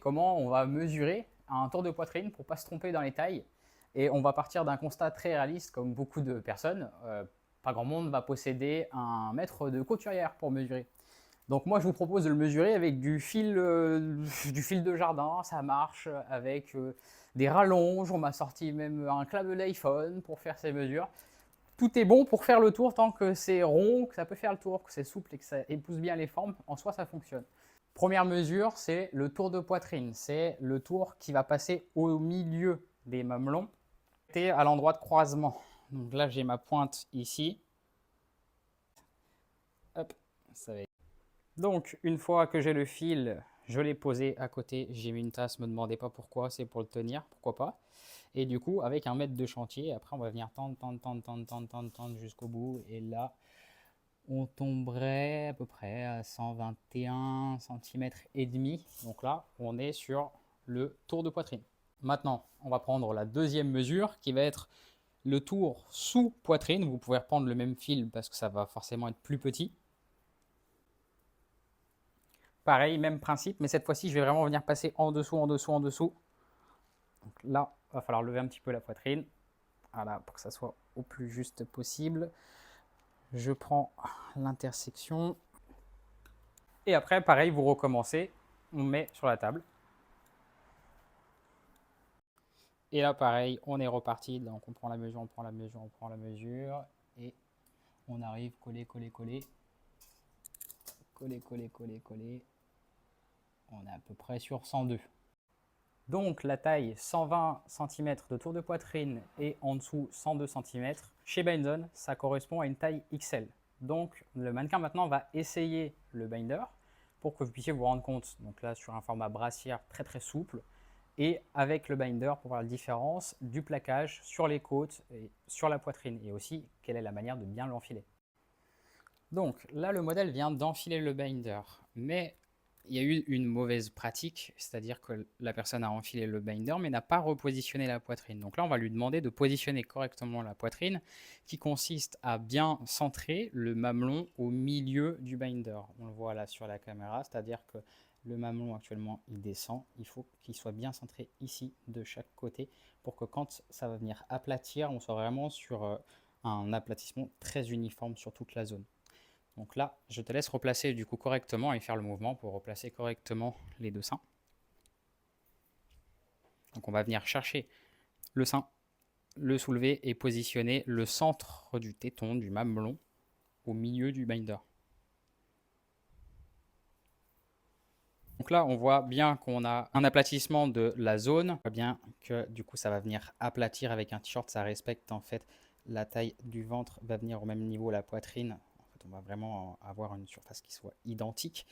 Comment on va mesurer un tour de poitrine pour ne pas se tromper dans les tailles. Et on va partir d'un constat très réaliste, comme beaucoup de personnes. Pas grand monde va posséder un mètre de couturière pour mesurer. Donc moi, je vous propose de le mesurer avec du fil de jardin. Ça marche avec des rallonges. On m'a sorti même un clave d'iPhone pour faire ces mesures. Tout est bon pour faire le tour tant que c'est rond, que ça peut faire le tour, que c'est souple et que ça épouse bien les formes. En soi, ça fonctionne. Première mesure, c'est le tour de poitrine. C'est le tour qui va passer au milieu des mamelons et à l'endroit de croisement. Donc là, j'ai ma pointe ici. Hop, ça va. Donc, une fois que j'ai le fil, je l'ai posé à côté. J'ai mis une tasse, ne me demandez pas pourquoi, c'est pour le tenir, pourquoi pas. Et du coup, avec un mètre de chantier, après, on va venir tendre jusqu'au bout. Et là, on tomberait à peu près à 121 cm et demi. Donc là, on est sur le tour de poitrine. Maintenant, on va prendre la deuxième mesure qui va être le tour sous poitrine. Vous pouvez reprendre le même fil parce que ça va forcément être plus petit. Pareil, même principe, mais cette fois-ci, je vais vraiment venir passer en dessous, en dessous, en dessous. Donc là, il va falloir lever un petit peu la poitrine. Voilà, pour que ça soit au plus juste possible. Je prends l'intersection. Et après, pareil, vous recommencez. On met sur la table. Et là, pareil, on est reparti. Donc, on prend la mesure, on prend la mesure, on prend la mesure. Et on arrive, coller, coller, coller. Coller, coller, coller, coller. On est à peu près sur 102. Donc, la taille 120 cm de tour de poitrine et en dessous 102 cm. Chez Bindon, ça correspond à une taille XL. Donc, le mannequin maintenant va essayer le binder pour que vous puissiez vous rendre compte. Donc là, sur un format brassière très très souple. Et avec le binder pour voir la différence du plaquage sur les côtes et sur la poitrine et aussi quelle est la manière de bien l'enfiler. Donc là, le modèle vient d'enfiler le binder, mais il y a eu une mauvaise pratique, c'est-à-dire que la personne a enfilé le binder mais n'a pas repositionné la poitrine. Donc là, on va lui demander de positionner correctement la poitrine, qui consiste à bien centrer le mamelon au milieu du binder. On le voit là sur la caméra, c'est-à-dire que le mamelon actuellement il descend, il faut qu'il soit bien centré ici de chaque côté pour que quand ça va venir aplatir, on soit vraiment sur un aplatissement très uniforme sur toute la zone. Donc là, je te laisse replacer du coup correctement et faire le mouvement pour replacer correctement les deux seins. Donc on va venir chercher le sein, le soulever et positionner le centre du téton, du mamelon, au milieu du binder. Donc là, on voit bien qu'on a un aplatissement de la zone. On voit bien que du coup, ça va venir aplatir avec un t-shirt. Ça respecte en fait la taille du ventre, va venir au même niveau la poitrine. En fait, on va vraiment avoir une surface qui soit identique.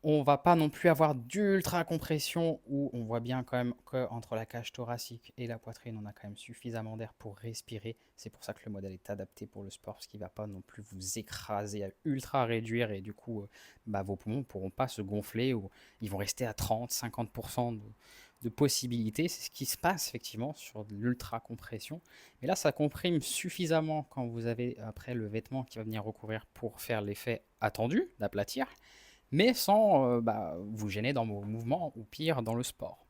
On va pas non plus avoir d'ultra compression où on voit bien quand même qu'entre la cage thoracique et la poitrine, on a quand même suffisamment d'air pour respirer. C'est pour ça que le modèle est adapté pour le sport, parce qu'il ne va pas non plus vous écraser, ultra réduire et du coup, vos poumons ne pourront pas se gonfler ou ils vont rester à 30-50% de possibilités. C'est ce qui se passe effectivement sur de l'ultra compression. Mais là, ça comprime suffisamment quand vous avez après le vêtement qui va venir recouvrir pour faire l'effet attendu d'aplatir, mais sans vous gêner dans vos mouvements ou pire dans le sport.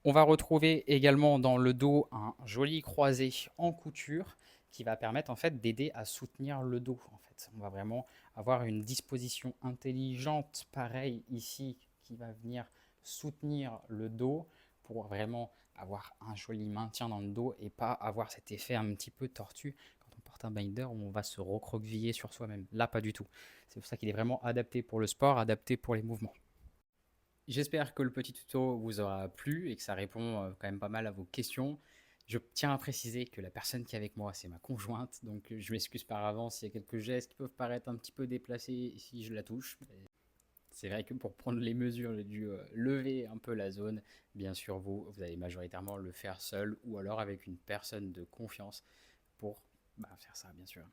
On va retrouver également dans le dos un joli croisé en couture qui va permettre en fait d'aider à soutenir le dos. En fait, on va vraiment avoir une disposition intelligente, pareil ici, qui va venir soutenir le dos pour vraiment avoir un joli maintien dans le dos et pas avoir cet effet un petit peu tortu quand on porte un binder où on va se recroqueviller sur soi-même. Là, pas du tout. C'est pour ça qu'il est vraiment adapté pour le sport, adapté pour les mouvements. J'espère que le petit tuto vous aura plu et que ça répond quand même pas mal à vos questions. Je tiens à préciser que la personne qui est avec moi, c'est ma conjointe, donc je m'excuse par avance s'il y a quelques gestes qui peuvent paraître un petit peu déplacés si je la touche. C'est vrai que pour prendre les mesures, j'ai dû lever un peu la zone. Bien sûr, vous allez majoritairement le faire seul ou alors avec une personne de confiance pour faire ça, bien sûr.